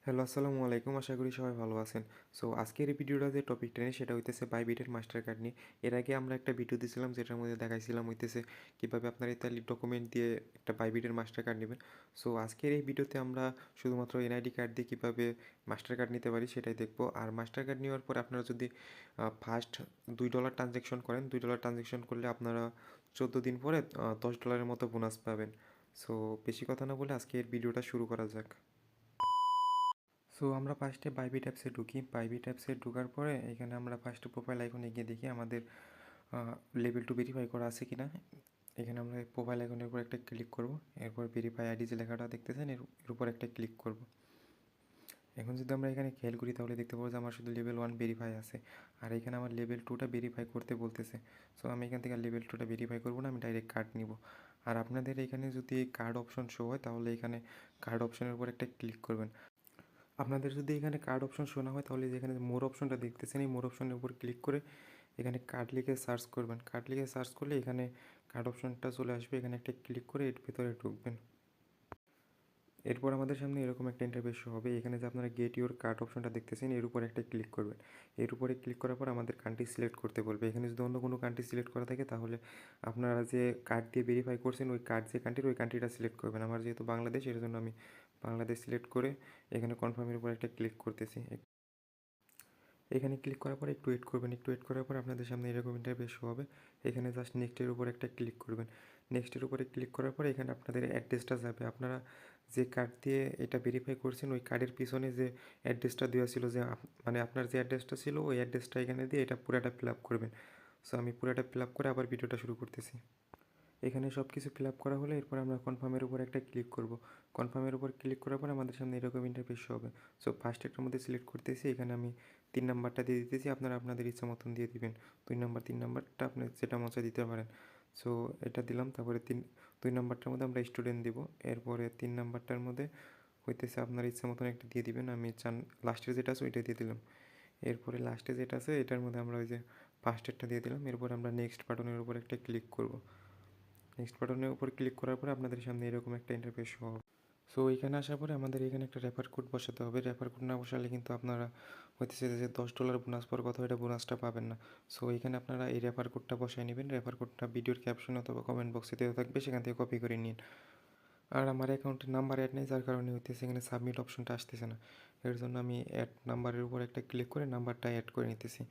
Hello, আসসালামু আলাইকুম। আশা করি সবাই ভালো আছেন। সো আজকের এই ভিডিওটা যে টপিকটা নিয়ে সেটা হইতেছে বাইবিটের মাস্টার কার্ড নিয়ে। এর আগে আমরা একটা ভিডিও দিছিলাম যেটার মধ্যে দেখাইছিলাম হইতেছে কিভাবে আপনারা ইতালির ডকুমেন্ট দিয়ে একটা বাইবিটের মাস্টার কার্ড নেবেন। সো আজকের এই ভিডিওতে আমরা শুধুমাত্র এনআইডি কার্ড দিয়ে কিভাবে মাস্টার কার্ড নিতে পারি সেটাই দেখব। আর মাস্টার কার্ড নেওয়ার পর আপনারা যদি ফার্স্ট $2 ট্রানজ্যাকশন করেন, $2 ট্রানজ্যাকশন করলে আপনারা 14 দিন পরে $10 মতো বোনাস পাবেন। সো বেশি কথা না বলে আজকে এর ভিডিওটা শুরু করা যাক। সো আমরা ফার্স্টে বাইবিট অ্যাপসে ঢুকি। বাইবিট অ্যাপসে ঢোকার পরে এখানে আমরা ফার্স্টে প্রোফাইল আইকনে গিয়ে দেখি আমাদের লেভেল 2 ভেরিফাই করা আছে কিনা। এখানে আমরা প্রোফাইল আইকনের উপর একটা ক্লিক করব। এরপর ভেরিফাই আইডি যে লেখাটা দেখতেছেন এর উপর একটা ক্লিক করব। এখন যদি আমরা এখানে খেয়াল করি তাহলে দেখতে পাবো যে আমার শুধু লেভেল 1 ভেরিফাই আছে, আর এখানে আমার লেভেল 2টা ভেরিফাই করতে বলতেছে। সো আমি এখান থেকে লেভেল 2টা ভেরিফাই করবো না, আমি ডাইরেক্ট কার্ড নিব। আর আপনাদের এখানে যদি কার্ড অপশন শো হয় তাহলে এখানে কার্ড অপশনের উপর একটা ক্লিক করবেন। আপনাদের যদি এখানে কার্ড অপশন শো না হয় তাহলে যেখানে মোর অপশনটা দেখতেছেন এই মোর অপশনের উপর ক্লিক করে এখানে কার্ড লিখে সার্চ করবেন। কার্ড লিখে সার্চ করলে এখানে কার্ড অপশনটা চলে আসবে, এখানে একটা ক্লিক করে এর ভেতরে ঢুকবেন। এরপর আমাদের সামনে এরকম একটা ইন্টারফেস শো হবে। এখানে যে আপনারা গেট ইউর কার্ড অপশনটা দেখতেছেন এর উপর একটা ক্লিক করবেন। এর উপরে ক্লিক করার পর আমাদের কান্ট্রি সিলেক্ট করতে বলবে। এখানে যদি অন্য কোনো কান্ট্রি সিলেক্ট করা থাকে তাহলে আপনারা যে কার্ড দিয়ে ভেরিফাই করছেন ওই কার্ড যে কান্ট্রির ওই কান্ট্রিটা সিলেক্ট করবেন। আমার যেহেতু বাংলাদেশ এর জন্য আমি বাংলাদেশ সিলেক্ট করে এখানে কনফার্মের উপর একটা ক্লিক করতেছি। এখানে ক্লিক করার পর একটু ওয়েট করবেন। একটু ওয়েট করার পর আপনাদের সামনে এরকম ইন্টারফেস শো হবে। এখানে জাস্ট নেক্সটের উপর একটা ক্লিক করবেন। নেক্সটের উপরে ক্লিক করার পর এখানে আপনাদের অ্যাড্রেসটা যাবে। আপনারা যে কার্ড দিয়ে এটা ভেরিফাই করছেন ওই কার্ডের পিছনে যে অ্যাড্রেসটা দেওয়া ছিল, যে মানে আপনার যে অ্যাড্রেসটা ছিল ওই অ্যাড্রেসটা এখানে দিয়ে এটা পুরাটা ফিল আপ করবেন। সো আমি পুরাটা ফিল আপ করে আবার ভিডিওটা শুরু করতেছি। এখানে সব কিছু ফিল আপ করা হলে এরপর আমরা কনফার্মের উপর একটা ক্লিক করব। কনফার্মের উপর ক্লিক করার পর আমাদের সামনে এরকম ইন্টারফেস হবে। সো ফার্স্ট এটার মধ্যে সিলেক্ট করতেছি, এখানে আমি 3 নাম্বারটা দিয়ে দিতেছি, আপনারা আপনাদের ইচ্ছা মতন দিয়ে দিবেন। 2 নাম্বার 3 নাম্বারটা আপনি যেটা মন চায় দিতে পারেন। সো এটা দিলাম, তারপরে 2 নাম্বারটার মধ্যে আমরা স্টুডেন্ট দিব। এরপরে 3 নাম্বারটার মধ্যে হইতেছে আপনার ইচ্ছা মতন একটা দিয়ে দিবেন। আমি লাস্টের যেটা আছে ওইটা দিয়ে দিলাম। এরপরে লাস্টে যেটা আছে এটার মধ্যে আমরা ওই যে ফার্স্টেরটা দিয়ে দিলাম। এরপর আমরা নেক্সট বাটনের উপর একটা ক্লিক করব। নেক্সট বাটনের উপর ক্লিক করার পরে আপনাদের সামনে এরকম একটা ইন্টারফেস শো হবে। সো এইখানে আসার পরে আমাদের এখানে একটা রেফার কোড বসাতে হবে। রেফার কোড না বসালে কিন্তু আপনারা হইতেছে যে $10 বোনাস পাওয়ার কথা এটা বোনাসটা পাবেন না। সো এখানে আপনারা এই রেফার কোডটা বসায় নেবেন। রেফার কোডটা ভিডিওর ক্যাপশন অথবা কমেন্ট বক্সে দেওয়া থাকবে, সেখান থেকে কপি করে নিন। আর আমার অ্যাকাউন্টের নাম্বার অ্যাড নেই, যার কারণে হইতেছে এখানে সাবমিট অপশনটা আসতেছে না। এর জন্য আমি অ্যাড নাম্বারের উপর একটা ক্লিক করে নাম্বারটা অ্যাড করে নিতেছি।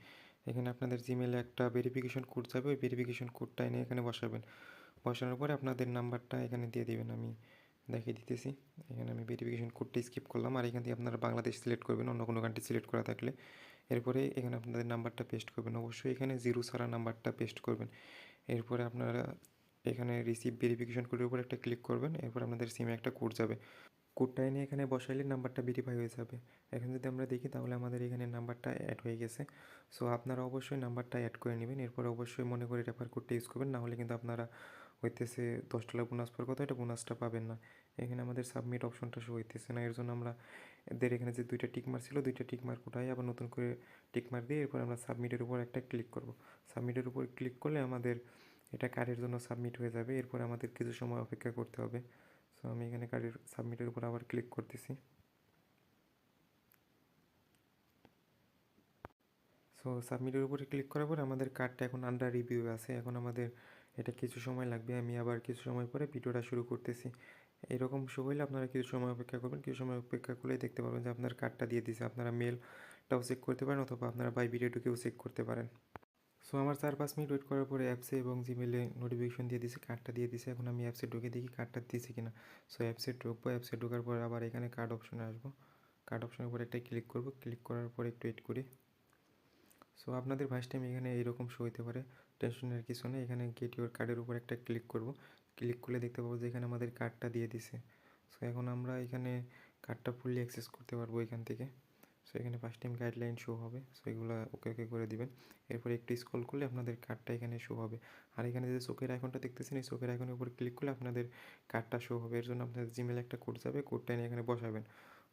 এখানে আপনাদের জিমেলে একটা ভেরিফিকেশন কোড যাবে, ওই ভেরিফিকেশন কোডটা এনে এখানে বসাবেন। বসানোর পরে আপনাদের নাম্বারটা এখানে দিয়ে দিবেন। আমি দেখিয়ে দিতেছি। এখানে আমি ভেরিফিকেশন কোডটা স্কিপ করলাম, আর এখান থেকে আপনারা বাংলাদেশ সিলেক্ট করবেন অন্য কোনো কান্ট্রি সিলেক্ট করা থাকলে। এরপরে এখানে আপনাদের নাম্বারটা পেস্ট করবেন, অবশ্যই এখানে 0 ছাড়া নাম্বারটা পেস্ট করবেন। এরপরে আপনারা এখানে রিসিভ ভেরিফিকেশন কোডের উপর একটা ক্লিক করবেন। এরপর আপনাদের সিমে একটা কোড যাবে, কোডটা এনে এখানে বসাইলে নাম্বারটা ভেরিফাই হয়ে যাবে। এখন যদি আমরা দেখি তাহলে আমাদের এখানে নাম্বারটা অ্যাড হয়ে গেছে। সো আপনারা অবশ্যই নাম্বারটা অ্যাড করে নেবেন। এরপর অবশ্যই মনে করে রেফার কোডটা ইউজ করবেন, নাহলে কিন্তু আপনারা হইতেছে $10 বোনাস পাওয়ার কথা এটা বোনাসটা পাবেন না। এখানে আমাদের সাবমিট অপশনটা শো হইতেছে না, এর জন্য আমরা এদের এখানে যে 2টা টিকমার্ক ছিল 2টা টিকমার্ক উঠাই আবার নতুন করে টিকমার্ক দিয়ে এরপর আমরা সাবমিটের উপর একটা ক্লিক করব। সাবমিটের উপর ক্লিক করলে আমাদের এটা কার্ডের জন্য সাবমিট হয়ে যাবে। এরপর আমাদের কিছু সময় অপেক্ষা করতে হবে। সো আমি এখানে কার্ডের সাবমিটের উপর আবার ক্লিক করতেছি। সো সাবমিটের উপরে ক্লিক করার পর আমাদের কার্ডটা এখন আন্ডার রিভিউ আছে। এখন আমাদের এটা কিছু সময় লাগবে, আমি আবার কিছু সময় পরে ভিডিওটা শুরু করতেছি। এরকম শো হলে আপনারা কিছু সময় অপেক্ষা করবেন। কিছু সময় অপেক্ষা করলেই দেখতে পারবেন যে আপনার কার্ডটা দিয়ে দিয়েছে। আপনারা মেলটাও চেক করতে পারেন অথবা আপনারা বাই ভিডিও ঢুকেও চেক করতে পারেন। সো আমার 4-5 মিনিট ওয়েট করার পরে অ্যাপসে এবং জিমেলে নোটিফিকেশন দিয়ে দিছে, কার্ডটা দিয়ে দিছে। এখন আমি অ্যাপসে ঢুকে দেখি কার্ডটা দিয়েছে কিনা। সো অ্যাপসে ঢুকবো, অ্যাপসে ঢোকার পর আবার এখানে কার্ড অপশনে আসবো। কার্ড অপশনের উপর একটা ক্লিক করব, ক্লিক করার পর একটু ওয়েট করি। সো আপনাদের ফার্স্ট টাইম এখানে এইরকম শো হতে পারে, টেনশনের কিছু নেই। এখানে গেট ইউর কার্ডের উপর একটা ক্লিক করব। ক্লিক করলে দেখতে পাবো যে এখানে আমাদের কার্ডটা দিয়ে দিছে। সো এখন আমরা এখানে কার্ডটা ফুললি অ্যাক্সেস করতে পারবো এখান থেকে। সো এখানে ফার্স্ট টাইম গাইডলাইন শো হবে, সো এগুলো ওকে ওকে করে দিবেন। এরপর একটু স্ক্রল করলে আপনাদের কার্ডটা এখানে শো হবে। আর এখানে যে চোখের আইকনটা দেখতেছেন এই চোখের আইকনের উপর ক্লিক করলে আপনাদের কার্ডটা শো হবে। এর জন্য আপনাদের জিমেলে একটা কোড যাবে, কোডটা এনে এখানে বসাবেন।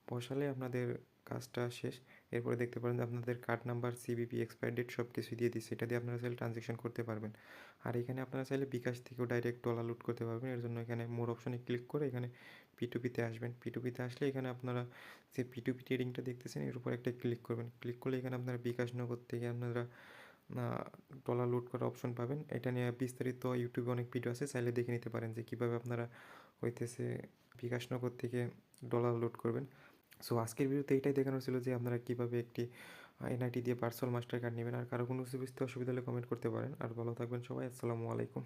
বসালে আপনাদের কাজটা শেষ। এরপরে দেখতে পারেন যে আপনাদের card number, CVV, expire date সব কিছুই দিয়ে দিচ্ছে। এটা দিয়ে আপনারা চাইলে ট্রানজ্যাকশন করতে পারবেন। আর এখানে আপনারা চাইলে বিকাশ থেকেও ডাইরেক্ট ডলার লোড করতে পারবেন। এর জন্য এখানে মোর অপশনে ক্লিক করে এখানে P2P-তে আসবেন। P2P-তে আসলে এখানে আপনারা যে P2P ট্রেডিংটা দেখতেছেন এর উপর একটা ক্লিক করবেন। ক্লিক করলে এখানে আপনারা বিকাশ নগদ থেকে আপনারা ডলার লোড করার অপশন পাবেন। এটা নিয়ে বিস্তারিত ইউটিউবে অনেক ভিডিও আছে, চাইলে দেখে নিতে পারেন যে কীভাবে আপনারা হইতেছে বিকাশ নগদ থেকে ডলার লোড করবেন। সো আজকের ভিডিওতে এটাই দেখানোর ছিল যে আপনারা কীভাবে একটি এনআইটি দিয়ে ভার্চুয়াল মাস্টার কার্ড নেবেন। আর কারো কোনো কিছু বুঝতে অসুবিধা হলে কমেন্ট করতে পারেন। আর ভালো থাকবেন সবাই। আসসালামু আলাইকুম।